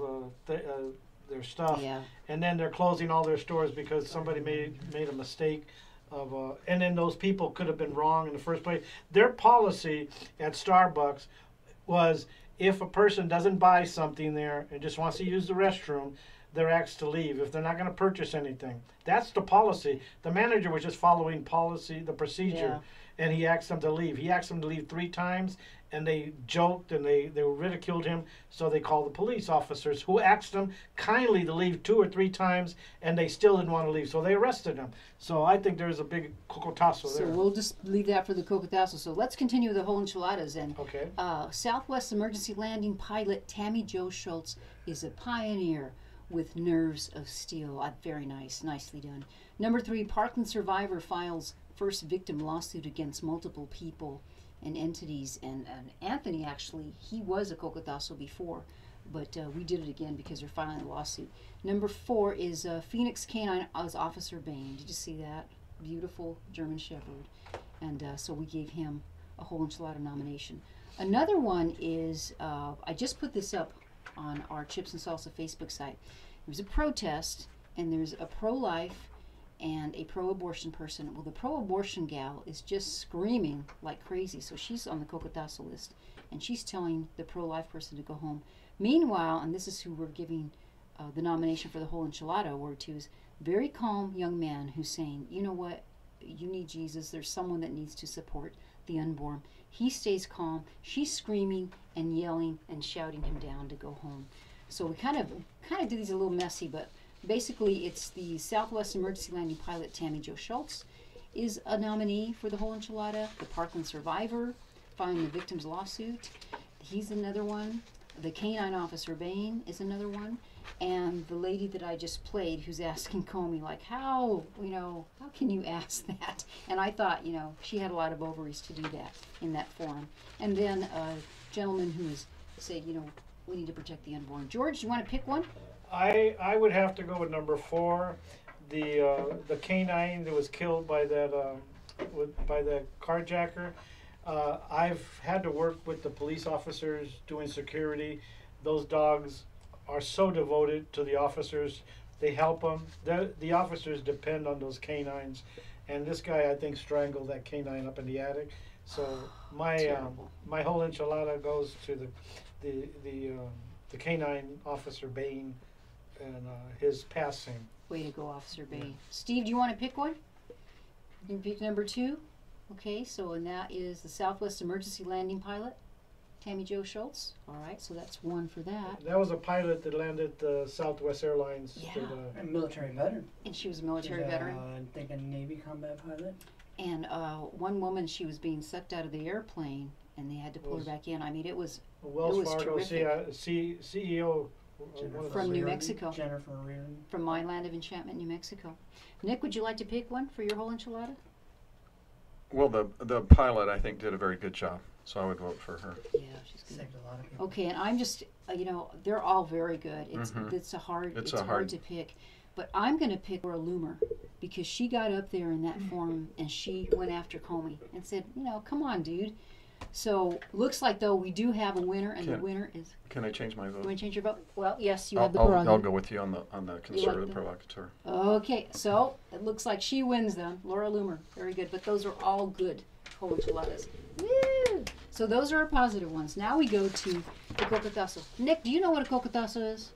their stuff, and then they're closing all their stores because somebody made a mistake and then those people could have been wrong in the first place. Their policy at Starbucks was if a person doesn't buy something there and just wants to use the restroom, they're asked to leave if they're not going to purchase anything. That's the policy. The manager was just following policy, the procedure, and he asked them to leave. He asked them to leave 3 times, and they joked and they ridiculed him, so they called the police officers, who asked them kindly to leave 2 or 3 times, and they still didn't want to leave, so they arrested him. So I think there's a big cocotazo there. So we'll just leave that for the cocotazo. So let's continue with the whole enchiladas. And Southwest Emergency Landing pilot Tammy Jo Schultz is a pioneer with nerves of steel. Very nice, nicely done. Number 3, Parkland survivor files first victim lawsuit against multiple people and entities. And Anthony, actually, he was a cocotazo before, but we did it again because they're filing a lawsuit. Number 4 is Phoenix Canine as Officer Bain. Did you see that? Beautiful German Shepherd. And so we gave him a whole enchilada nomination. Another one is, I just put this up on our Chips and Salsa Facebook site. There was a protest, and there's a pro-life and a pro-abortion person. Well, the pro-abortion gal is just screaming like crazy, so she's on the cocotazo list, and she's telling the pro-life person to go home. Meanwhile, and this is who we're giving the nomination for the whole enchilada award to, is very calm young man who's saying, you know what, you need Jesus, there's someone that needs to support the unborn. He stays calm, she's screaming and yelling and shouting him down to go home. So we kind of did these a little messy, but basically it's the Southwest Emergency Landing pilot Tammy Jo Schultz is a nominee for the whole enchilada. The Parkland survivor filing the victim's lawsuit, he's another one. The Canine Officer Bain is another one. And the lady that I just played who's asking Comey, like, how can you ask that? And I thought, she had a lot of ovaries to do that in that forum. And then a gentleman who has said, we need to protect the unborn. George, do you want to pick one? I would have to go with number 4, the canine that was killed by that carjacker. I've had to work with the police officers doing security. Those dogs are so devoted to the officers. They help them. The officers depend on those canines. And this guy, I think, strangled that canine up in the attic. So my whole enchilada goes to the canine Officer Bain and his passing. Way to go, Officer Bain. Yeah. Steve, do you want to pick one? You pick number 2? Okay, so and that is the Southwest Emergency Landing pilot, Tammy Jo Schultz. All right, so that's 1 for that. That was a pilot that landed Southwest Airlines. Yeah, a military veteran. And she was a military veteran. I think a Navy combat pilot. And one woman, she was being sucked out of the airplane, and they had to pull her back in. I mean, it was Fargo terrific. CEO from New Mexico. Jennifer Reardon. From my land of enchantment, New Mexico. Nick, would you like to pick one for your whole enchilada? Well, the pilot, I think, did a very good job, so I would vote for her. Yeah, she's good. Saved a lot of people. Okay, and I'm just, they're all very good. It's hard to pick. But I'm going to pick Laura Loomer because she got up there in that forum and she went after Comey and said, come on, dude. So looks like, though, we do have a winner, and the winner is... Can I change my vote? You want to change your vote? Well, yes, you have the prerogative. I'll go with you on the conservative provocateur. Okay, so it looks like she wins then. Laura Loomer, very good. But those are all good whole enchiladas. Woo! So those are our positive ones. Now we go to the cocotazo. Nick, do you know what a cocotazo is?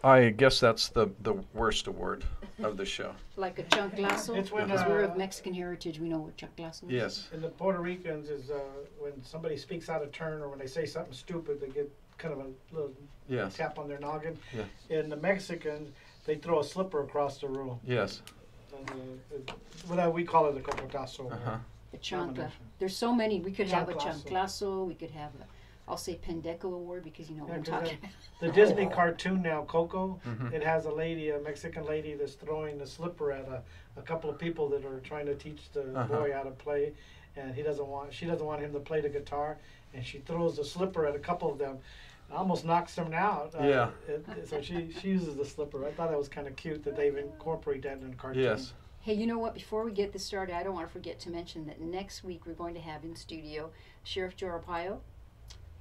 I guess that's the worst award of the show. Like a chanclazo? It's when, because we're of Mexican heritage, we know what chanclazo is. Yes. And the Puerto Ricans is when somebody speaks out of turn or when they say something stupid, they get kind of a little tap on their noggin. Yes. In the Mexicans, they throw a slipper across the room. Yes. And, we call it a cocotazo. A chancla. There's so many. We could have a chanclazo. We could have I'll say Pendeco Award because you know what I'm talking about. The Disney cartoon now, Coco, it has a Mexican lady that's throwing a slipper at a couple of people that are trying to teach the boy how to play, and she doesn't want him to play the guitar, and she throws the slipper at a couple of them, and almost knocks them out. So she uses the slipper. I thought that was kind of cute that they've incorporated that in the cartoon. Yes. Hey, you know what? Before we get this started, I don't want to forget to mention that next week we're going to have in studio Sheriff Joe Arpaio,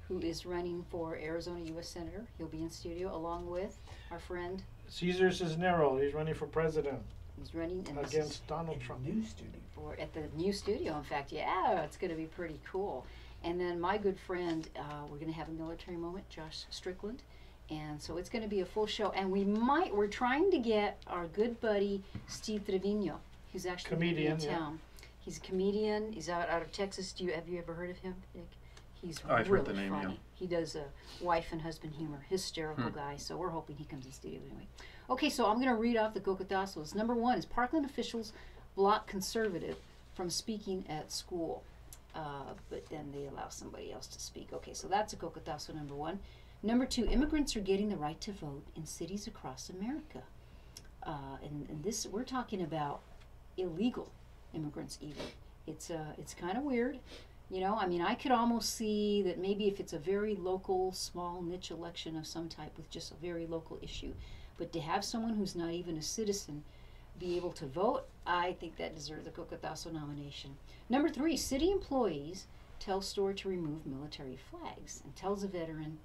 who is running for Arizona U.S. Senator. He'll be in studio along with our friend Cesar Cisneros. He's running for president. He's running against Donald Trump. New studio. Or at the new studio, in fact. Yeah, it's going to be pretty cool. And then my good friend, we're going to have a military moment, Josh Strickland. And so it's going to be a full show. And we're trying to get our good buddy, Steve Trevino, who's actually comedian, in town. Yeah. He's a comedian. He's out of Texas. Have you ever heard of him, Nick? He's I've really heard the name, funny. yeah. He does wife and husband humor. Hysterical guy. So we're hoping he comes in studio anyway. Okay, so I'm going to read off the cocotazos. Number 1 is Parkland officials block conservative from speaking at school. But then they allow somebody else to speak. Okay, so that's a cocotazo number 1. Number 2, immigrants are getting the right to vote in cities across America. And this, we're talking about illegal immigrants even. It's kind of weird. You know, I mean, I could almost see that maybe if it's a very local, small niche election of some type with just a very local issue. But to have someone who's not even a citizen be able to vote, I think that deserves a cocotazo nomination. Number 3, city employees tell store to remove military flags and tells a veteran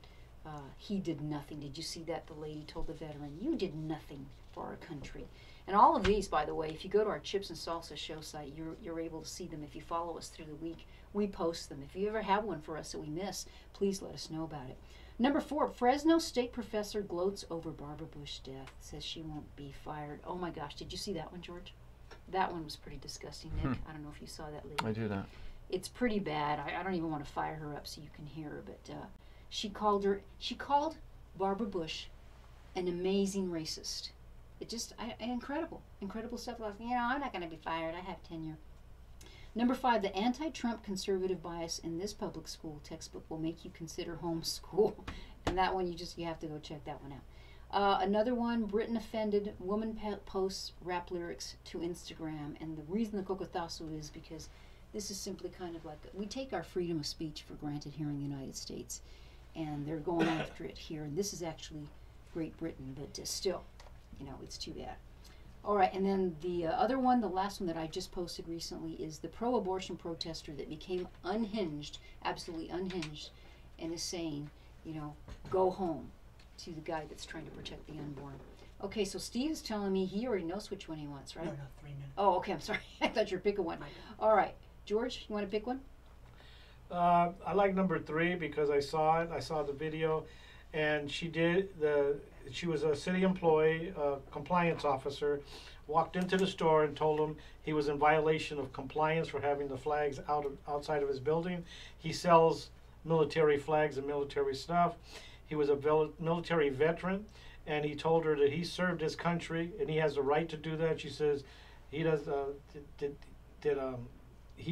he did nothing. Did you see that? The lady told the veteran, you did nothing for our country. And all of these, by the way, if you go to our Chips and Salsa show site, you're able to see them. If you follow us through the week, we post them. If you ever have one for us that we miss, please let us know about it. Number 4, Fresno State professor gloats over Barbara Bush's death, says she won't be fired. Oh my gosh, did you see that one, George? That one was pretty disgusting, Nick. I don't know if you saw that, lady. I do not. It's pretty bad. I don't even want to fire her up so you can hear her, but she called Barbara Bush an amazing racist. It just, incredible stuff. Like, you know, I'm not going to be fired. I have tenure. Number 5, the anti-Trump conservative bias in this public school textbook will make you consider homeschool. And that one, you have to go check that one out. Another one, Britain offended, woman posts rap lyrics to Instagram. And the reason the cocotazo is because this is simply kind of like, we take our freedom of speech for granted here in the United States. And they're going after it here. And this is actually Great Britain, but still, you know, it's too bad. All right, and then the other one, the last one that I just posted recently, is the pro-abortion protester that became unhinged, absolutely unhinged, and is saying, you know, go home to the guy that's trying to protect the unborn. Okay, so Steve is telling me he already knows which one he wants, right? No, 3 minutes. Oh, okay, I'm sorry. I thought you were picking one. All right, George, you want to pick one? I like number 3 because I saw it. I saw the video, and she was a city employee, compliance officer, walked into the store and told him he was in violation of compliance for having the flags outside of his building. He sells military flags and military stuff. He was a military veteran, and he told her that he served his country and he has the right to do that. She says he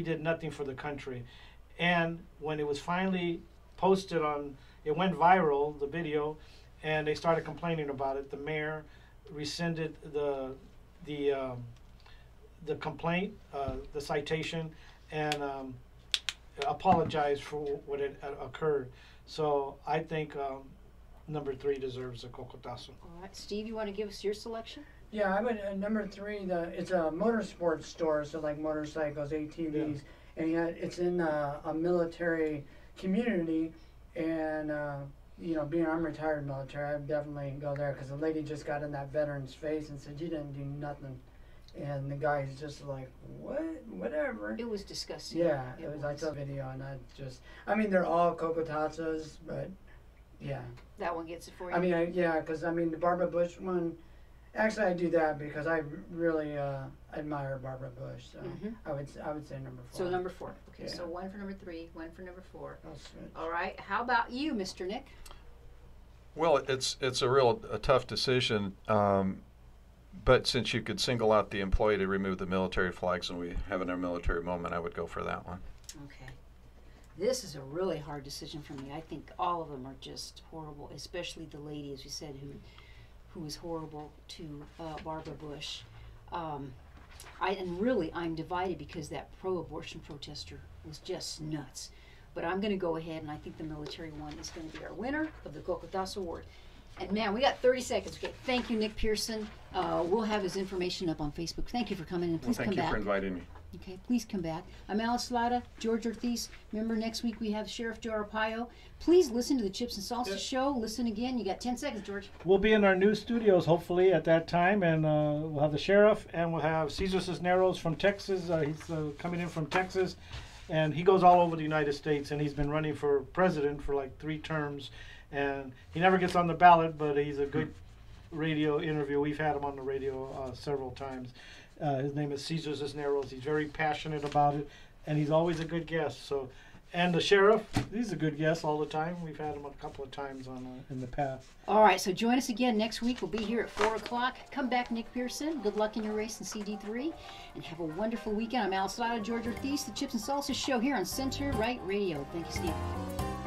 did nothing for the country. And when it was finally posted it went viral, the video, and they started complaining about it. The mayor rescinded the complaint, the citation, and apologized for what had occurred. So I think number 3 deserves a cocotazo. All right, Steve, you want to give us your selection? Yeah, I would number 3. It's a motorsports store, so like motorcycles, ATVs, and it's in a military community, and. You know, being I'm retired military, I'd definitely go there because the lady just got in that veteran's face and said, you didn't do nothing. And the guy's just like, what? Whatever. It was disgusting. Yeah, it was. I saw the video and I mean, they're all cocotazos, but yeah. That one gets it for you? I mean, because the Barbara Bush one, actually I do that because I really admire Barbara Bush. So I would say number 4. So number 4. Okay, so 1 for number 3, 1 for number 4. All right, how about you, Mr. Nick? Well, it's a tough decision, but since you could single out the employee to remove the military flags and we have our military moment, I would go for that one. Okay. This is a really hard decision for me. I think all of them are just horrible, especially the lady, as you said, who was horrible to Barbara Bush. I'm divided because that pro-abortion protester was just nuts. But I'm going to go ahead, and I think the military one is going to be our winner of the Cocotazo Award. And man, we got 30 seconds. Okay, thank you, Nick Pearson. We'll have his information up on Facebook. Thank you for coming in. Please come back. Thank you for inviting me. Okay, please come back. I'm Alice Slada, George Ortiz. Remember, next week we have Sheriff Joe Arpaio. Please listen to the Chips and Salsa show. Listen again. You got 10 seconds, George. We'll be in our new studios, hopefully, at that time, and we'll have the sheriff, and we'll have Cesar Cisneros from Texas. He's coming in from Texas, and he goes all over the United States, and he's been running for president for like 3 terms, and he never gets on the ballot, but he's a good radio interview. We've had him on the radio several times. His name is Cesar Cisneros. He's very passionate about it, and he's always a good guest. So, and the sheriff, he's a good guest all the time. We've had him a couple of times in the past. All right, so join us again next week. We'll be here at 4 o'clock. Come back, Nick Pearson. Good luck in your race in CD3, and have a wonderful weekend. I'm Alice Slada, George Ortiz, the Chips and Salsa show here on Center Right Radio. Thank you, Steve.